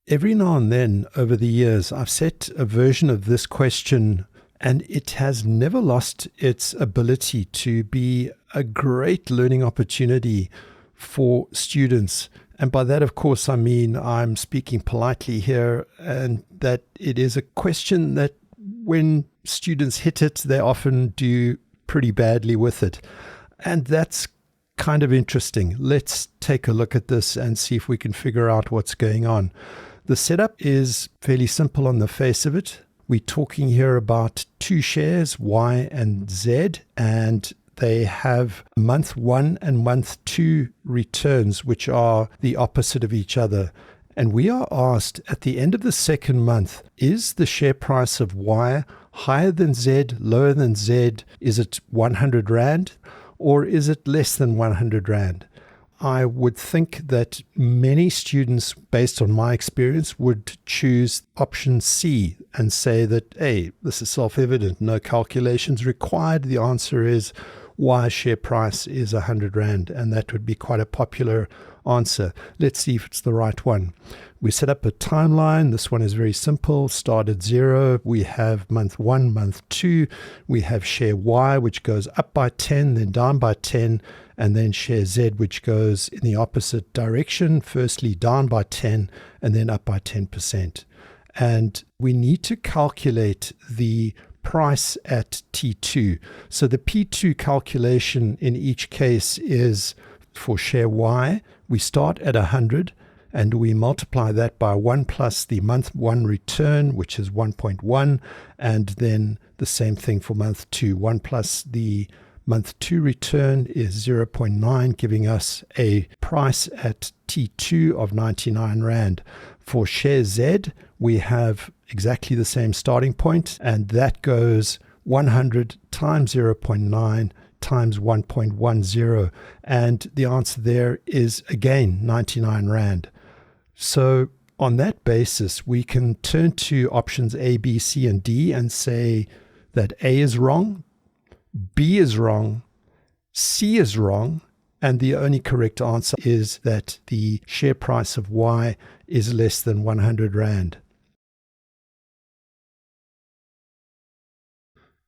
Every now and then over the years, I've set a version of this question, and it has never lost its ability to be a great learning opportunity for students. And by that, of course, I mean I'm speaking politely here, and that it is a question that when students hit it, they often do pretty badly with it. And that's kind of interesting. Let's take a look at this and see if we can figure out what's going on. The setup is fairly simple on the face of it. We're talking here about two shares, Y and Z, and they have month 1 and month 2 returns, which are the opposite of each other. And we are asked at the end of the second month, is the share price of Y higher than Z, lower than Z? Is it 100 Rand or is it less than 100 Rand? I would think that many students, based on my experience, would choose option C and say that, hey, this is self-evident, no calculations required. The answer is Y share price is 100 Rand, and that would be quite a popular answer. Let's see if it's the right one. We set up a timeline. This one is very simple. Start at 0. We have month 1, month 2. We have share Y, which goes up by 10, then down by 10, and then share Z, which goes in the opposite direction, firstly down by 10 and then up by 10%. And we need to calculate the price at T2. So the P2 calculation in each case is for share Y, we start at 100 and we multiply that by 1 plus the month 1 return, which is 1.1, and then the same thing for month 2. 1 plus the month 2 return is 0.9, giving us a price at T2 of 99 Rand. For share Z, we have exactly the same starting point, and that goes 100 times 0.9 times 1.10, and the answer there is again 99 Rand. So on that basis, we can turn to options A, B, C, and D and say that A is wrong, B is wrong, C is wrong, and the only correct answer is that the share price of Y is less than 100 Rand.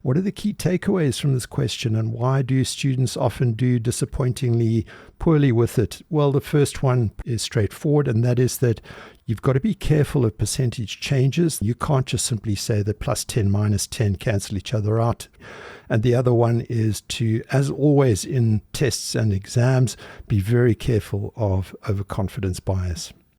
What are the key takeaways from this question, and why do students often do disappointingly poorly with it? Well, the first one is straightforward, and that is that you've got to be careful of percentage changes. You can't just simply say that plus 10 minus 10 cancel each other out. And the other one is to, as always in tests and exams, be very careful of overconfidence bias.